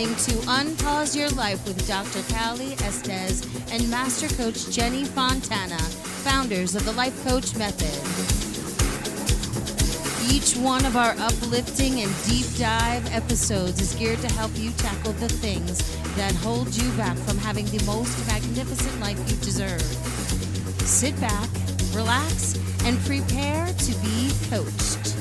listening to Unpause Your Life with Dr. Cali Estes and Master Coach Jenny Fontana, founders of the Life Coach Method. Each one of our uplifting and deep dive episodes is geared to help you tackle the things that hold you back from having the most magnificent life you deserve. Sit back, relax, and prepare to be coached.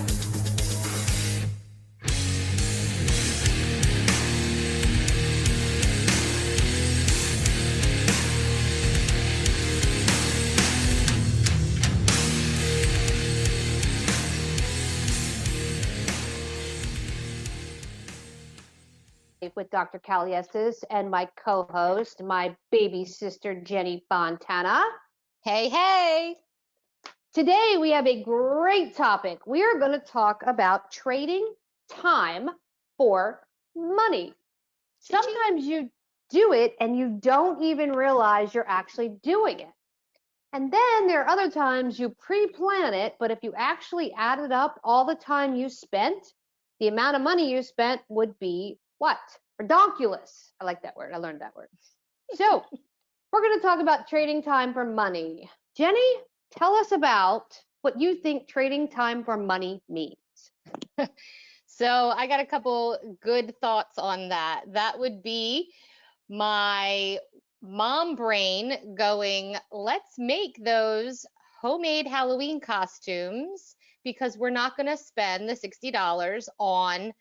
With Dr. Cali Estes and my co-host, my baby sister, Jenny Fontana. Hey, hey. Today, we have a great topic. We are going to talk about trading time for money. Sometimes you do it and you don't even realize you're actually doing it. And then there are other times you pre-plan it, but if you actually added up all the time you spent, the amount of money you spent would be what? Redonkulous. I like that word. I learned that word. So we're going to talk about trading time for money. Jenny, tell us about what you think trading time for money means. So I got a couple good thoughts on that. That would be my mom brain going, let's make those homemade Halloween costumes because we're not going to spend the $60 on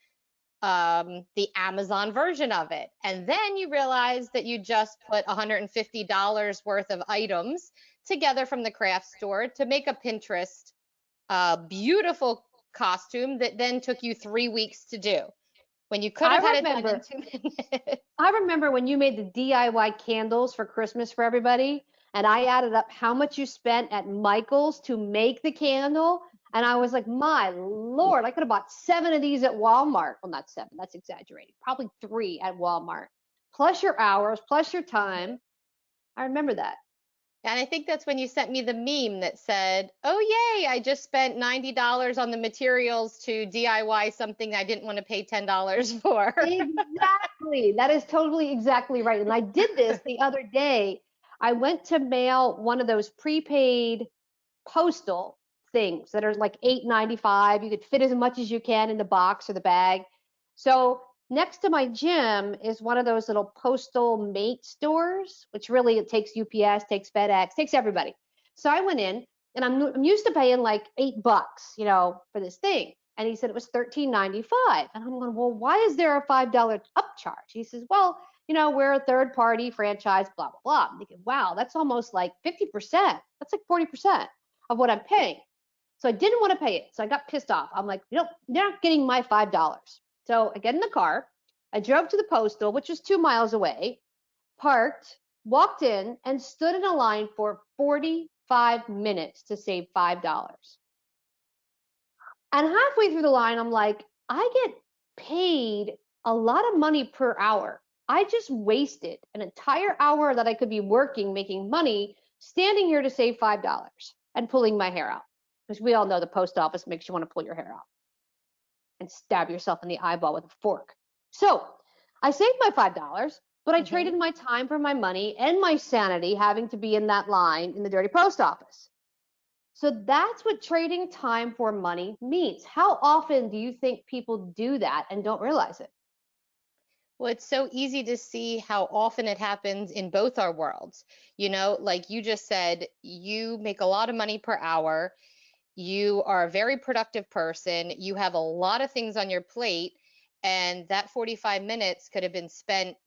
the Amazon version of it. And then you realize that you just put $150 worth of items together from the craft store to make a Pinterest beautiful costume that then took you 3 weeks to do when you could have had it done in 2 minutes. I remember when you made the DIY candles for Christmas for everybody, and I added up how much you spent at Michael's to make the candle. And I was like, my Lord, I could have bought 7 of these at Walmart. Well, not 7, that's exaggerating. Probably 3 at Walmart. Plus your hours, plus your time. I remember that. And I think that's when you sent me the meme that said, oh, yay, I just spent $90 on the materials to DIY something I didn't want to pay $10 for. Exactly. That is totally exactly right. And I did this the other day. I went to mail one of those prepaid postal things that are like $8.95. You could fit as much as you can in the box or the bag. So next to my gym is one of those little postal mate stores, which really it takes UPS, takes FedEx, takes everybody. So I went in and I'm used to paying like $8, for this thing. And he said it was $13.95. And I'm going, well, why is there a $5 upcharge? He says, well, we're a third party franchise, blah, blah, blah. I'm thinking, wow, that's almost like 50%. That's like 40% of what I'm paying. So I didn't want to pay it. So I got pissed off. I'm like, you're not getting my $5. So I get in the car. I drove to the postal, which was 2 miles away, parked, walked in, and stood in a line for 45 minutes to save $5. And halfway through the line, I'm like, I get paid a lot of money per hour. I just wasted an entire hour that I could be working, making money, standing here to save $5 and pulling my hair out. Because we all know the post office makes you want to pull your hair out and stab yourself in the eyeball with a fork. So I saved my $5, but I traded my time for my money and my sanity having to be in that line in the dirty post office. So that's what trading time for money means. How often do you think people do that and don't realize it? Well, it's so easy to see how often it happens in both our worlds. Like you just said, you make a lot of money per hour. You are a very productive person. You have a lot of things on your plate. And that 45 minutes could have been spent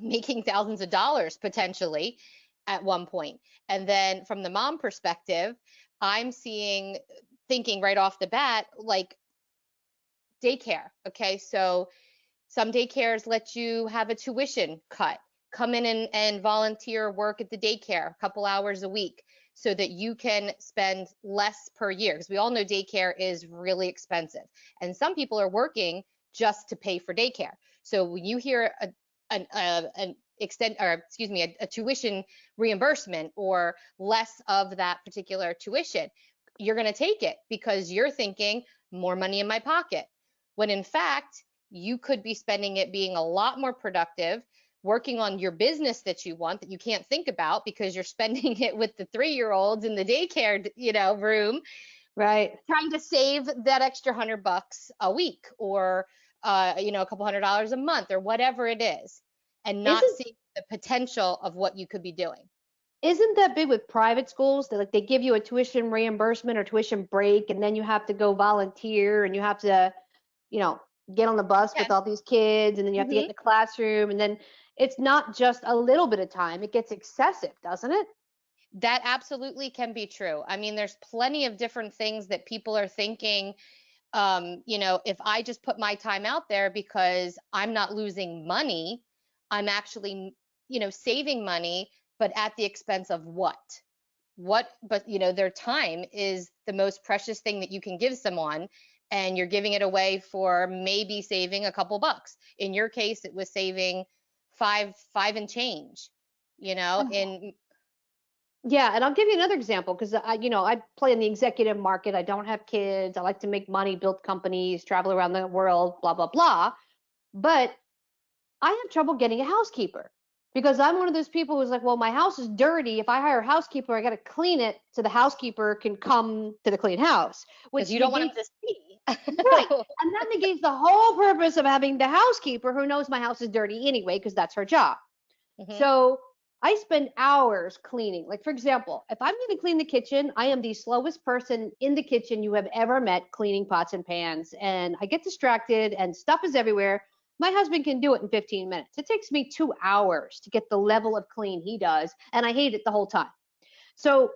making thousands of dollars potentially at one point. And then from the mom perspective, I'm thinking right off the bat, like daycare. Okay. So some daycares let you have a tuition cut, come in and volunteer work at the daycare a couple hours a week so that you can spend less per year. Because we all know daycare is really expensive. And some people are working just to pay for daycare. So when you hear a tuition reimbursement or less of that particular tuition, you're going to take it because you're thinking more money in my pocket. When in fact, You could be spending it being a lot more productive, working on your business that you want, that you can't think about because you're spending it with the 3-year-olds in the daycare, room, Right. trying to save that extra $100 a week, or a couple $100 a month, or whatever it is, and not Isn't seeing the potential of what you could be doing. isn't that big with private schools? That like they give you a tuition reimbursement or tuition break, and then you have to go volunteer, and you have to, you know, get on the bus Yeah. with all these kids, and then you have to get in the classroom, and then it's not just a little bit of time, it gets excessive, doesn't it? That absolutely can be true. I mean, there's plenty of different things that people are thinking, if I just put my time out there because I'm not losing money, I'm actually, saving money, but at the expense of what? But their time is the most precious thing that you can give someone, and you're giving it away for maybe saving a couple bucks. In your case, it was saving five and change, in Yeah, and I'll give you another example because I play in the executive market. I don't have kids. I like to make money, build companies, travel around the world, blah blah blah. But I have trouble getting a housekeeper because I'm one of those people who's like, well, my house is dirty. If I hire a housekeeper, I got to clean it so the housekeeper can come to the clean house, because which you don't want them negates, to see. right. And that negates the whole purpose of having the housekeeper who knows my house is dirty anyway, because that's her job. Mhm. So I spend hours cleaning. Like, for example, if I'm going to clean the kitchen, I am the slowest person in the kitchen you have ever met cleaning pots and pans. And I get distracted and stuff is everywhere. My husband can do it in 15 minutes. It takes me 2 hours to get the level of clean he does. And I hate it the whole time. So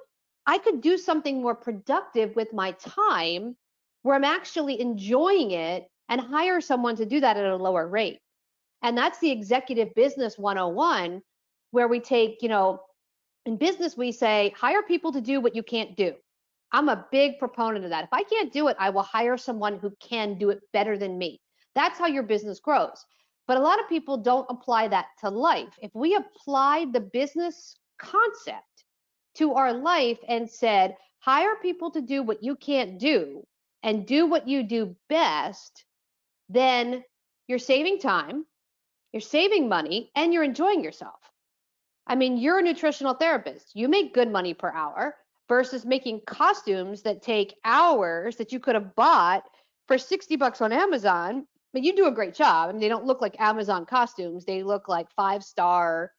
I could do something more productive with my time where I'm actually enjoying it and hire someone to do that at a lower rate. And that's the executive business 101, where we take, in business, we say, hire people to do what you can't do. I'm a big proponent of that. If I can't do it, I will hire someone who can do it better than me. That's how your business grows. But a lot of people don't apply that to life. If we applied the business concept to our life and said, hire people to do what you can't do and do what you do best, then you're saving time, you're saving money, and you're enjoying yourself. I mean, you're a nutritional therapist. You make good money per hour versus making costumes that take hours that you could have bought for $60 on Amazon. But you do a great job. I mean, they don't look like Amazon costumes. They look like 5-star,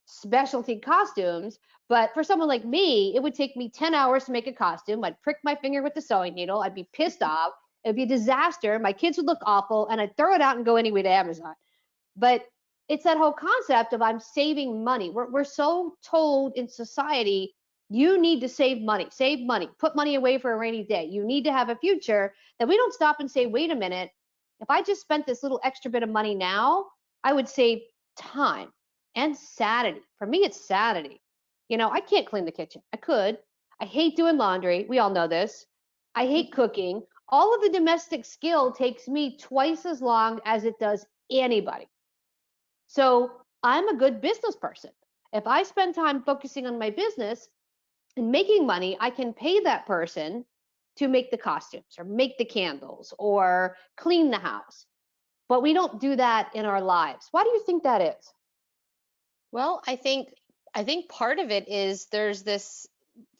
specialty costumes. But for someone like me, it would take me 10 hours to make a costume. I'd prick my finger with the sewing needle. I'd be pissed off. It'd be a disaster. My kids would look awful, and I'd throw it out and go anyway to Amazon. But it's that whole concept of I'm saving money. We're so told in society, you need to save money, put money away for a rainy day. You need to have a future, that we don't stop and say, wait a minute, if I just spent this little extra bit of money now, I would save time and sanity. For me, it's sanity. I can't clean the kitchen. I could. I hate doing laundry. We all know this. I hate cooking. All of the domestic skill takes me twice as long as it does anybody. So I'm a good business person. If I spend time focusing on my business and making money, I can pay that person to make the costumes or make the candles or clean the house. But we don't do that in our lives. Why do you think that is? Well, I think part of it is there's this,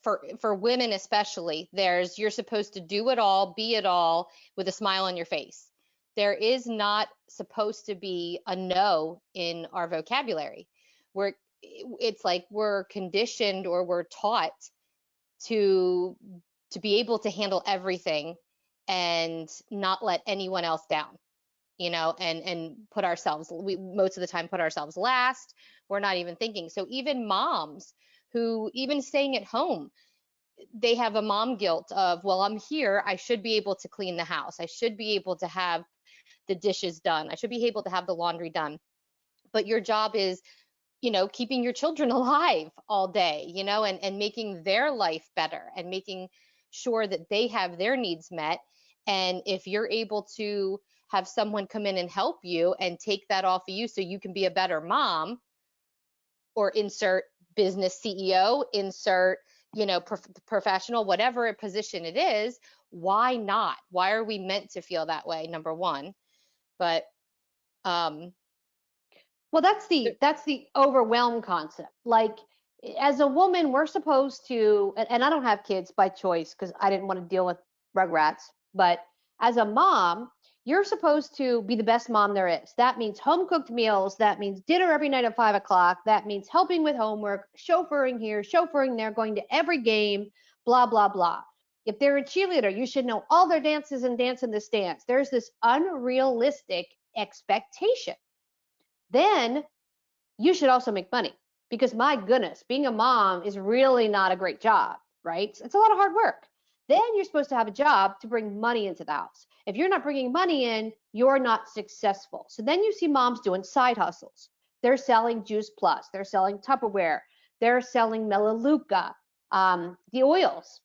for women especially, you're supposed to do it all, be it all with a smile on your face. There is not supposed to be a no in our vocabulary. It's like we're conditioned, or we're taught to be able to handle everything and not let anyone else down, and put ourselves, we most of the time put ourselves last. We're not even thinking. So even moms who, even staying at home, they have a mom guilt of, well, I'm here, I should be able to clean the house, I should be able to have the dishes done, I should be able to have the laundry done. But your job is, keeping your children alive all day, and making their life better, and making sure that they have their needs met. And if you're able to have someone come in and help you and take that off of you so you can be a better mom, or insert business CEO, insert, professional, whatever position it is, why not? Why are we meant to feel that way? Number one. But um, Well, that's the overwhelm concept. Like as a woman, we're supposed to, and I don't have kids by choice because I didn't want to deal with rugrats, but as a mom, you're supposed to be the best mom there is. That means home cooked meals. That means dinner every night at 5 o'clock. That means helping with homework, chauffeuring here, chauffeuring there, going to every game, blah, blah, blah. If they're a cheerleader, you should know all their dances and dance in this dance. There's this unrealistic expectation. Then you should also make money because my goodness, being a mom is really not a great job, right? It's a lot of hard work. Then you're supposed to have a job to bring money into the house. If you're not bringing money in, you're not successful. So then you see moms doing side hustles. They're selling Juice Plus, they're selling Tupperware, they're selling Melaleuca, the oils,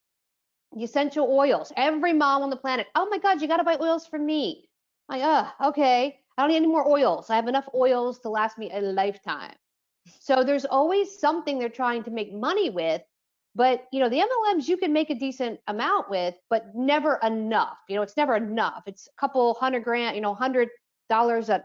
the essential oils. Every mom on the planet, oh my God, you got to buy oils for me. Like, okay. I don't need any more oils. I have enough oils to last me a lifetime. So there's always something they're trying to make money with. But, the MLMs you can make a decent amount with, but never enough. It's never enough. It's a couple $100,000, $100, a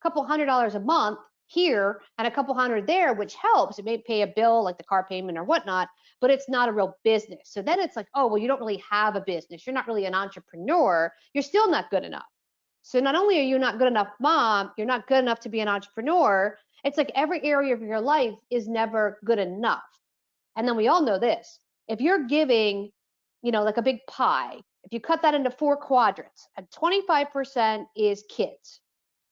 couple $100 a month here and a couple hundred there, which helps. It may pay a bill like the car payment or whatnot, but it's not a real business. So then it's like, oh, well, you don't really have a business. You're not really an entrepreneur. You're still not good enough. So not only are you not good enough mom, you're not good enough to be an entrepreneur. It's like every area of your life is never good enough. And then we all know this. If you're giving, like a big pie, if you cut that into 4 quadrants, and 25% is kids,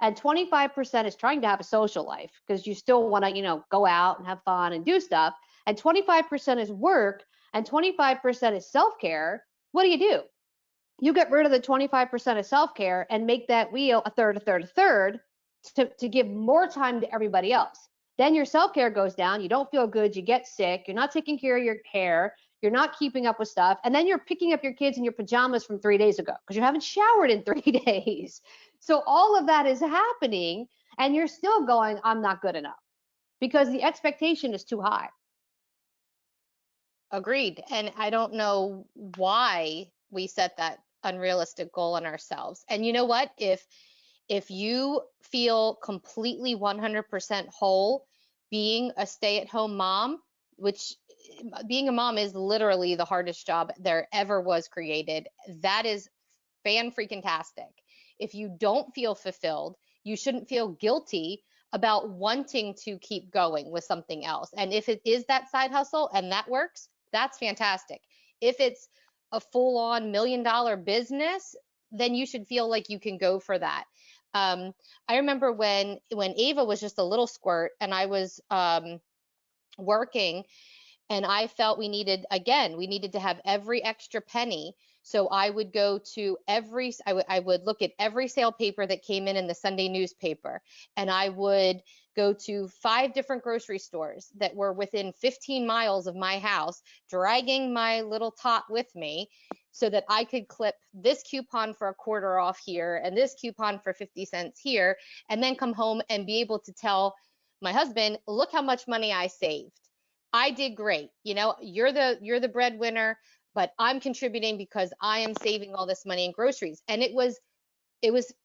and 25% is trying to have a social life because you still want to, go out and have fun and do stuff, and 25% is work, and 25% is self-care, what do? You get rid of the 25% of self-care and make that wheel a third, a third, a third to give more time to everybody else. Then your self-care goes down. You don't feel good. You get sick. You're not taking care of your hair. You're not keeping up with stuff. And then you're picking up your kids in your pajamas from 3 days ago because you haven't showered in 3 days. So all of that is happening and you're still going, I'm not good enough because the expectation is too high. Agreed. And I don't know why we set that unrealistic goal on ourselves. And you know what? If you feel completely 100% whole being a stay-at-home mom, which being a mom is literally the hardest job there ever was created, that is fan-freaking-tastic. If you don't feel fulfilled, you shouldn't feel guilty about wanting to keep going with something else. And if it is that side hustle and that works, that's fantastic. If it's a full-on $1 million business, then you should feel like you can go for that. I remember when Ava was just a little squirt and I was working and I felt we needed to have every extra penny. So I would go to I would look at every sale paper that came in the Sunday newspaper, and I would go to 5 different grocery stores that were within 15 miles of my house, dragging my little tot with me so that I could clip this coupon for $0.25 off here and this coupon for 50 cents here, and then come home and be able to tell my husband, look how much money I saved. I did great. You're the breadwinner, but I'm contributing because I am saving all this money in groceries. And it was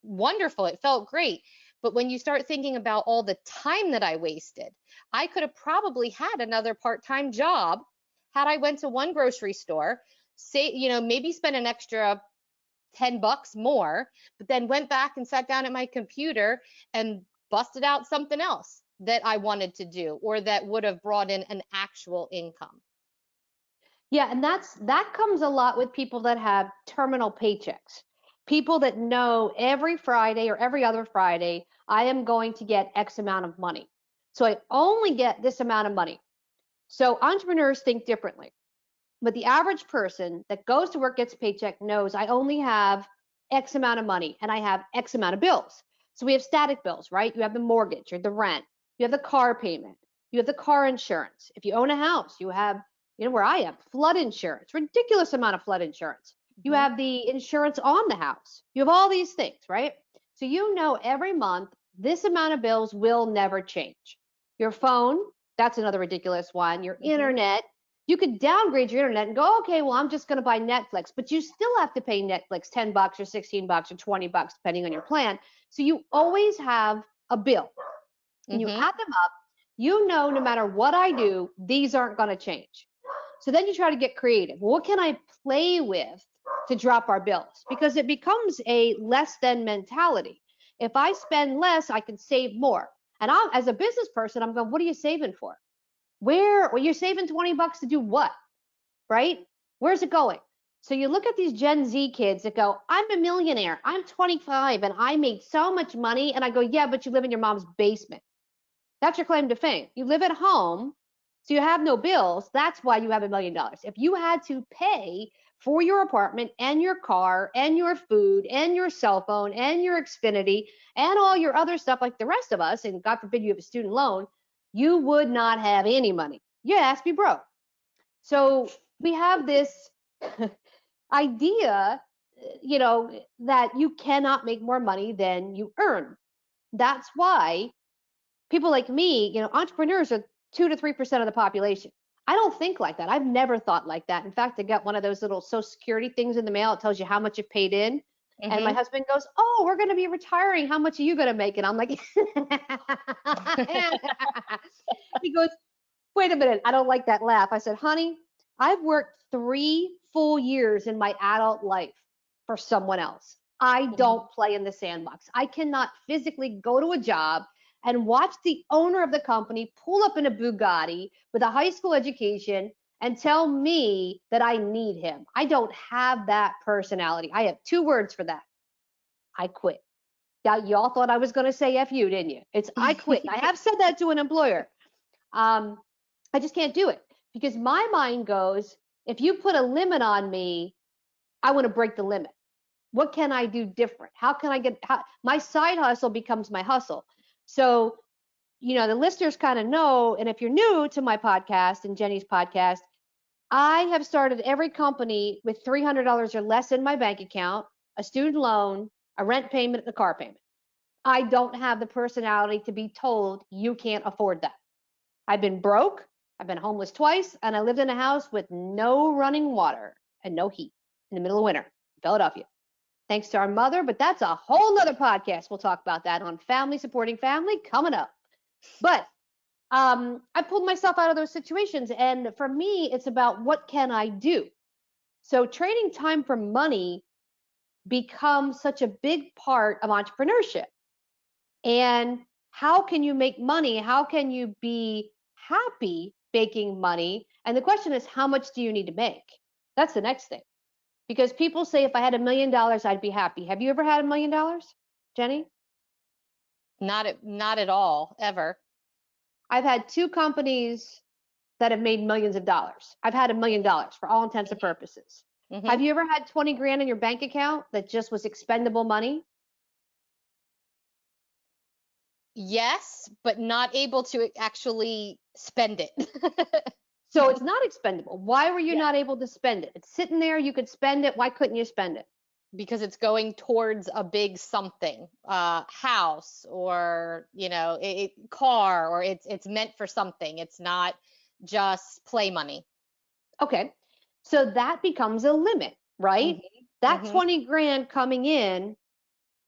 wonderful. It felt great. But when you start thinking about all the time that I wasted, I could have probably had another part-time job had I went to one grocery store, maybe spent an extra $10 more, but then went back and sat down at my computer and busted out something else that I wanted to do or that would have brought in an actual income. Yeah, and that comes a lot with people that have terminal paychecks. People that know every Friday or every other Friday, I am going to get X amount of money. So I only get this amount of money. So entrepreneurs think differently. But the average person that goes to work, gets a paycheck, knows I only have X amount of money and I have X amount of bills. So we have static bills, right? You have the mortgage or the rent, you have the car payment, you have the car insurance. If you own a house, you have, where I am, flood insurance, ridiculous amount of flood insurance. You have the insurance on the house. You have all these things, right? So every month, this amount of bills will never change. Your phone, that's another ridiculous one. Your internet, You could downgrade your internet and go, okay, well, I'm just going to buy Netflix, but you still have to pay Netflix $10 or $16 or $20, depending on your plan. So you always have a bill and you add them up. You know, no matter what I do, these aren't going to change. So then you try to get creative. What can I play with to drop our bills? Because it becomes a less than mentality. If I spend less, I can save more. And I'm, as a business person, I'm going, what are you saving for? Well, you're saving $20 to do what? Right? Where's it going? So you look at these Gen Z kids that go, I'm a millionaire. I'm 25 and I made so much money. And I go, yeah, but you live in your mom's basement. That's your claim to fame. You live at home, so you have no bills. That's why you have $1 million. If you had to pay for your apartment and your car and your food and your cell phone and your Xfinity and all your other stuff like the rest of us, and God forbid you have a student loan, you would not have any money. Your ass be broke. So we have this idea, you know, that you cannot make more money than you earn. That's why people like me, you know, entrepreneurs are 2 to 3% of the population. I don't think like that. I've never thought like that. In fact, I got one of those little Social Security things in the mail. It tells you how much you've paid in. And my husband goes, oh, we're going to be retiring. How much are you going to make? And I'm like, he goes, wait a minute. I don't like that laugh. I said, honey, I've worked 3 full years in my adult life for someone else. I don't play in the sandbox. I cannot physically go to a job and watch the owner of the company pull up in a Bugatti with a high school education and tell me that I need him. I don't have that personality. I have 2 words for that. I quit. Now, y'all thought I was going to say F you, didn't you? It's I quit. I have said that to an employer. I just can't do it because my mind goes, if you put a limit on me, I want to break the limit. What can I do different? How can I my side hustle becomes my hustle. So, you know, the listeners kind of know, and if you're new to my podcast and Jenny's podcast, I have started every company with $300 or less in my bank account, a student loan, a rent payment, and a car payment. I don't have the personality to be told you can't afford that. I've been broke, I've been homeless twice, and I lived in a house with no running water and no heat in the middle of winter in Philadelphia. Thanks to our mother, but that's a whole nother podcast. We'll talk about that on family supporting family coming up. But I pulled myself out of those situations. And for me, it's about what can I do? So trading time for money becomes such a big part of entrepreneurship. And how can you make money? How can you be happy making money? And the question is, how much do you need to make? That's the next thing. Because people say if I had $1 million, I'd be happy. Have you ever had $1 million, Jenny? Not at all, ever. I've had 2 companies that have made millions of dollars. I've had $1 million for all intents and purposes. Have you ever had 20 grand in your bank account that just was expendable money? Yes, but not able to actually spend it. So it's not expendable. Why were you not able to spend it? It's sitting there, you could spend it. Why couldn't you spend it? Because it's going towards a big something, house or, you know, car, or it's meant for something. It's not just play money. Okay. So that becomes a limit, right? That 20 grand coming in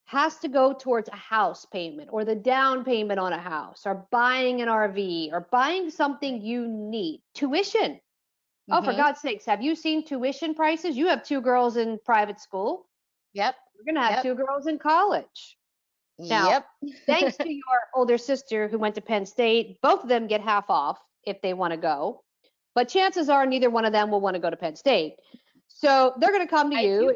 has to go towards a house payment or the down payment on a house or buying an RV or buying something you need. Tuition. Oh, for God's sakes, have you seen tuition prices? You have 2 girls in private school. Yep. We're going to have 2 girls in college. Now, thanks to your older sister who went to Penn State, both of them get half off if they want to go. But chances are neither one of them will want to go to Penn State. So they're going to come to you.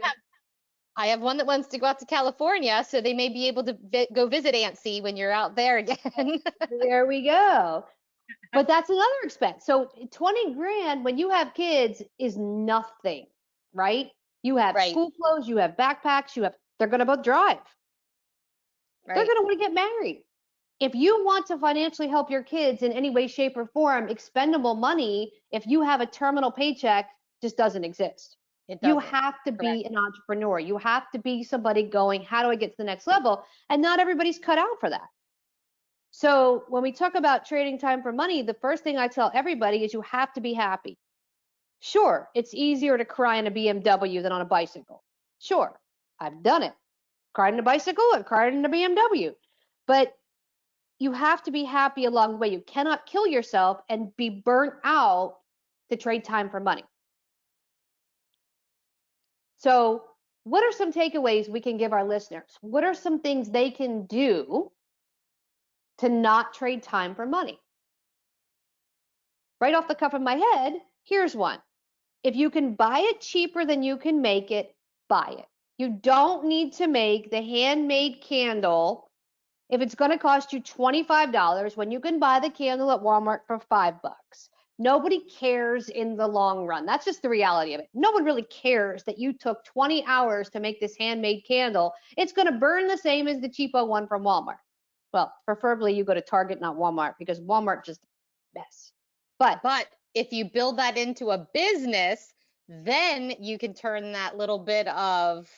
I have one that wants to go out to California, so they may be able to go visit Aunt C when you're out there again. There we go. But that's another expense. So 20 grand when you have kids is nothing, right? You have school clothes, you have backpacks, they're going to both drive. They're going to want to get married. If you want to financially help your kids in any way, shape, or form, expendable money, if you have a terminal paycheck, just doesn't exist. You have to be an entrepreneur. You have to be somebody going, how do I get to the next level? And not everybody's cut out for that. So when we talk about trading time for money, the first thing I tell everybody is you have to be happy. Sure, it's easier to cry in a BMW than on a bicycle. Sure, I've done it. Cried in a bicycle, I've cried in a BMW. But you have to be happy along the way. You cannot kill yourself and be burnt out to trade time for money. So, what are some takeaways we can give our listeners? What are some things they can do to not trade time for money? Right off the cuff of my head, here's one. If you can buy it cheaper than you can make it, buy it. You don't need to make the handmade candle if it's going to cost you $25 when you can buy the candle at Walmart for $5. Nobody cares in the long run. That's just the reality of it. No one really cares that you took 20 hours to make this handmade candle. It's going to burn the same as the cheapo one from Walmart. Well, preferably you go to Target, not Walmart, because Walmart just a mess. But if you build that into a business, then you can turn that little bit of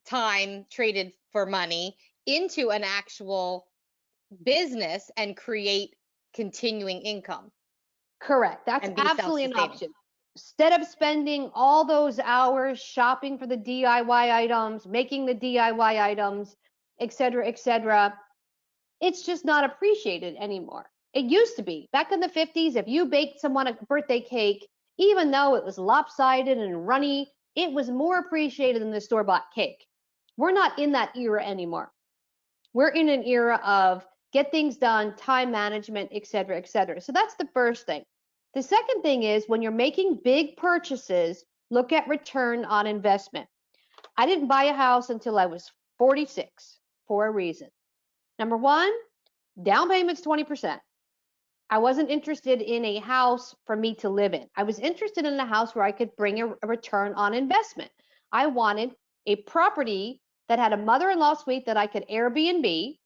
time traded for money into an actual business and create continuing income. Correct. That's absolutely an option. Instead of spending all those hours shopping for the DIY items, making the DIY items, et cetera, it's just not appreciated anymore. It used to be. Back in the 50s, if you baked someone a birthday cake, even though it was lopsided and runny, it was more appreciated than the store-bought cake. We're not in that era anymore. We're in an era of get things done, time management, et cetera, et cetera. So that's the first thing. The second thing is when you're making big purchases, look at return on investment. I didn't buy a house until I was 46 for a reason. Number one, down payment's 20%. I wasn't interested in a house for me to live in. I was interested in a house where I could bring a return on investment. I wanted a property that had a mother-in-law suite that I could Airbnb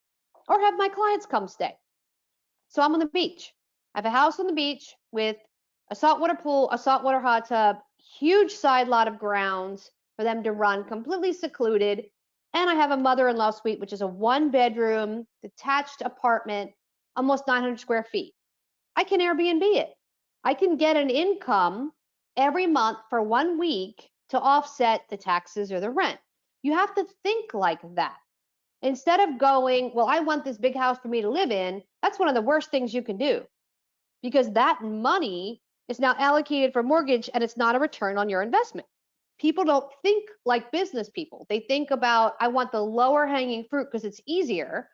or have my clients come stay. So I'm on the beach. I have a house on the beach with a saltwater pool, a saltwater hot tub, huge side lot of grounds for them to run, completely secluded. And I have a mother-in-law suite, which is a 1-bedroom detached apartment, almost 900 square feet. I can Airbnb it. I can get an income every month for 1 week to offset the taxes or the rent. You have to think like that. Instead of going, well, I want this big house for me to live in, that's one of the worst things you can do because that money is now allocated for mortgage and it's not a return on your investment. People don't think like business people. They think about, I want the lower hanging fruit because it's easier,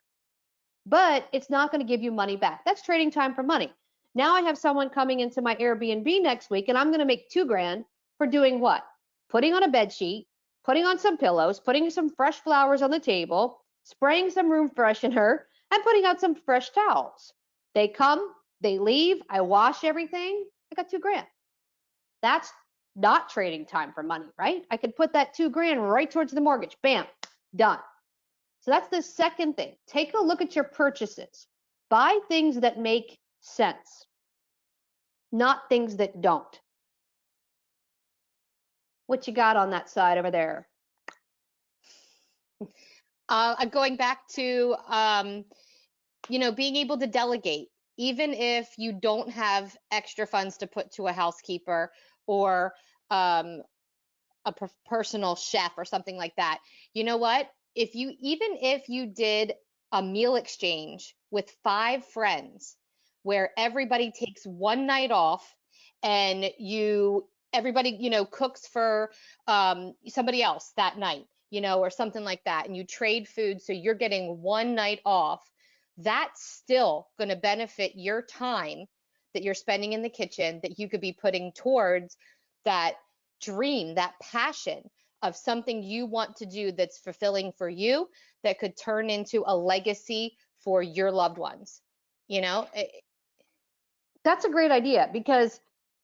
but it's not going to give you money back. That's trading time for money. Now I have someone coming into my Airbnb next week and I'm going to make $2,000 for doing what? Putting on a bed sheet, putting on some pillows, putting some fresh flowers on the table, spraying some room freshener, and putting out some fresh towels. They come, they leave, I wash everything, I got $2,000. That's not trading time for money, right? I could put that $2,000 right towards the mortgage. Bam, done. So that's the second thing. Take a look at your purchases. Buy things that make sense, not things that don't. What you got on that side over there? Going back to, being able to delegate, even if you don't have extra funds to put to a housekeeper or a personal chef or something like that. You know what? Even if you did a meal exchange with 5 friends where everybody takes one night off and everybody cooks for somebody else that night, or something like that, and you trade food so you're getting one night off, that's still going to benefit your time that you're spending in the kitchen that you could be putting towards that dream, that passion of something you want to do that's fulfilling for you, that could turn into a legacy for your loved ones. That's a great idea because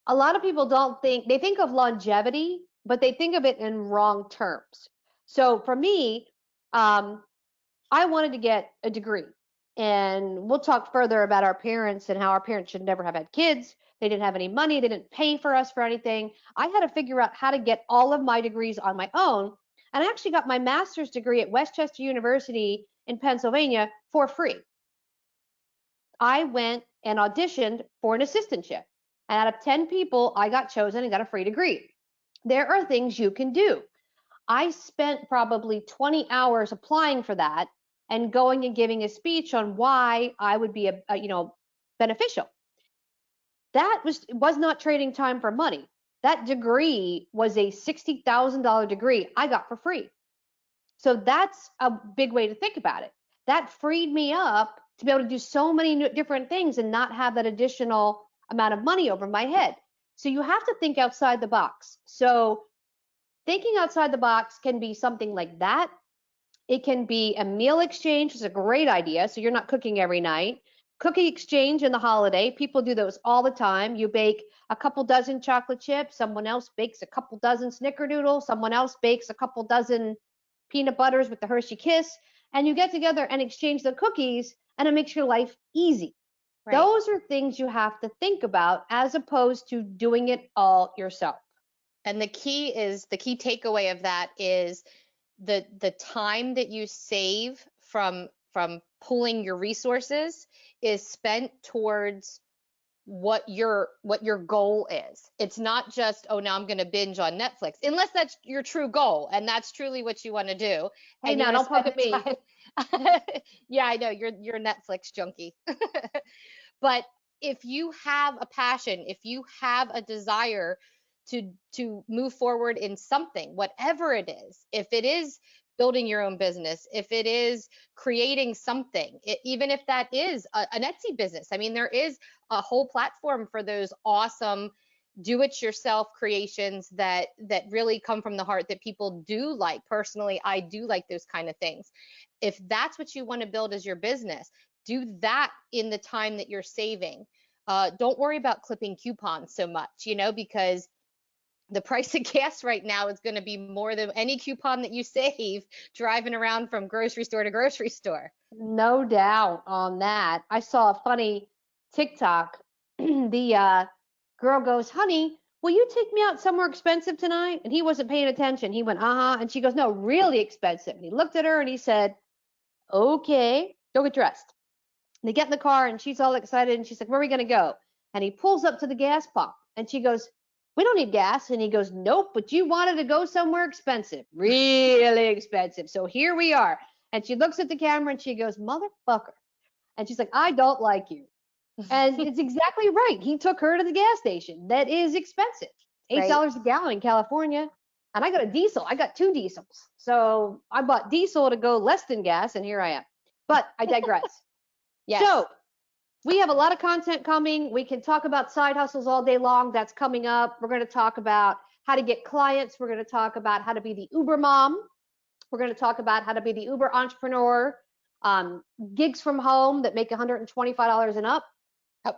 a lot of people they think of longevity, but they think of it in wrong terms. So for me, I wanted to get a degree, and we'll talk further about our parents and how our parents should never have had kids. They didn't have any money. They didn't pay for us for anything. I had to figure out how to get all of my degrees on my own. And I actually got my master's degree at Westchester University in Pennsylvania for free. I went and auditioned for an assistantship. And out of 10 people, I got chosen and got a free degree. There are things you can do. I spent probably 20 hours applying for that and going and giving a speech on why I would be beneficial. That was not trading time for money. That degree was a $60,000 degree I got for free. So that's a big way to think about it. That freed me up to be able to do so many different things and not have that additional amount of money over my head. So you have to think outside the box. So thinking outside the box can be something like that. It can be a meal exchange, which is a great idea. So you're not cooking every night. Cookie exchange in the holiday. People do those all the time. You bake a couple dozen chocolate chips. Someone else bakes a couple dozen snickerdoodles. Someone else bakes a couple dozen peanut butters with the Hershey Kiss. And you get together and exchange the cookies, and it makes your life easy. Right. Those are things you have to think about as opposed to doing it all yourself. And the key takeaway of that is the time that you save from pulling your resources is spent towards what your goal is. It's not just, oh, now I'm going to binge on Netflix, unless that's your true goal and that's truly what you want to do. Hey, and now don't poke at me. Yeah, I know you're a Netflix junkie. But if you have a passion, if you have a desire to move forward in something, whatever it is, if it is building your own business, if it is creating something, even if that is an Etsy business. I mean, there is a whole platform for those awesome do-it-yourself creations that really come from the heart that people do like. Personally, I do like those kind of things. If that's what you want to build as your business, do that in the time that you're saving. Don't worry about clipping coupons so much, because the price of gas right now is going to be more than any coupon that you save driving around from grocery store to grocery store. No doubt on that. I saw a funny TikTok. The girl goes, honey, will you take me out somewhere expensive tonight? And he wasn't paying attention. He went, uh-huh. And she goes, no, really expensive. And he looked at her and he said, okay, go get dressed. And they get in the car and she's all excited. And she's like, where are we going to go? And he pulls up to the gas pump and she goes, we don't need gas. And he goes, nope, but you wanted to go somewhere expensive, really expensive. So here we are. And she looks at the camera and she goes, motherfucker. And she's like, I don't like you. And it's exactly right. He took her to the gas station. That is expensive. $8 a gallon in California. And I got a diesel. I got 2 diesels. So I bought diesel to go less than gas. And here I am. But I digress. Yes. So we have a lot of content coming. We can talk about side hustles all day long. That's coming up. We're going to talk about how to get clients. We're going to talk about how to be the Uber mom. We're going to talk about how to be the Uber entrepreneur, gigs from home that make $125 and up.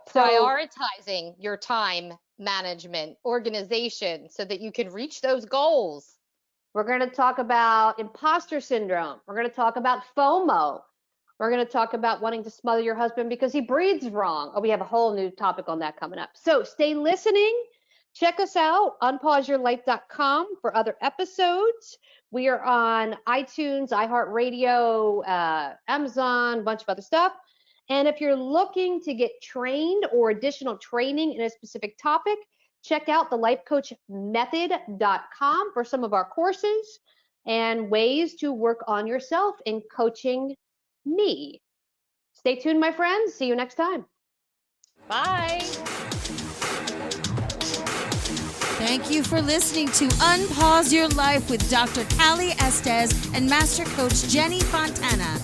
Prioritizing your time management, organization, so that you can reach those goals. We're going to talk about imposter syndrome. We're going to talk about FOMO. We're going to talk about wanting to smother your husband because he breathes wrong. Oh, we have a whole new topic on that coming up. So stay listening. Check us out, unpauseyourlife.com for other episodes. We are on iTunes, iHeartRadio, Amazon, a bunch of other stuff. And if you're looking to get trained or additional training in a specific topic, check out the lifecoachmethod.com for some of our courses and ways to work on yourself in coaching me. Stay tuned, my friends. See you next time. Bye. Thank you for listening to Unpause Your Life with Dr. Cali Estes and Master Coach Jenny Fontana.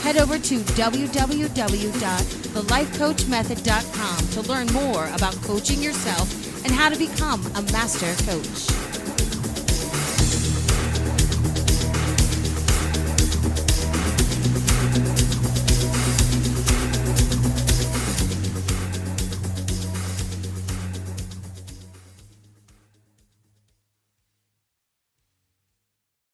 Head over to www.thelifecoachmethod.com to learn more about coaching yourself and how to become a master coach.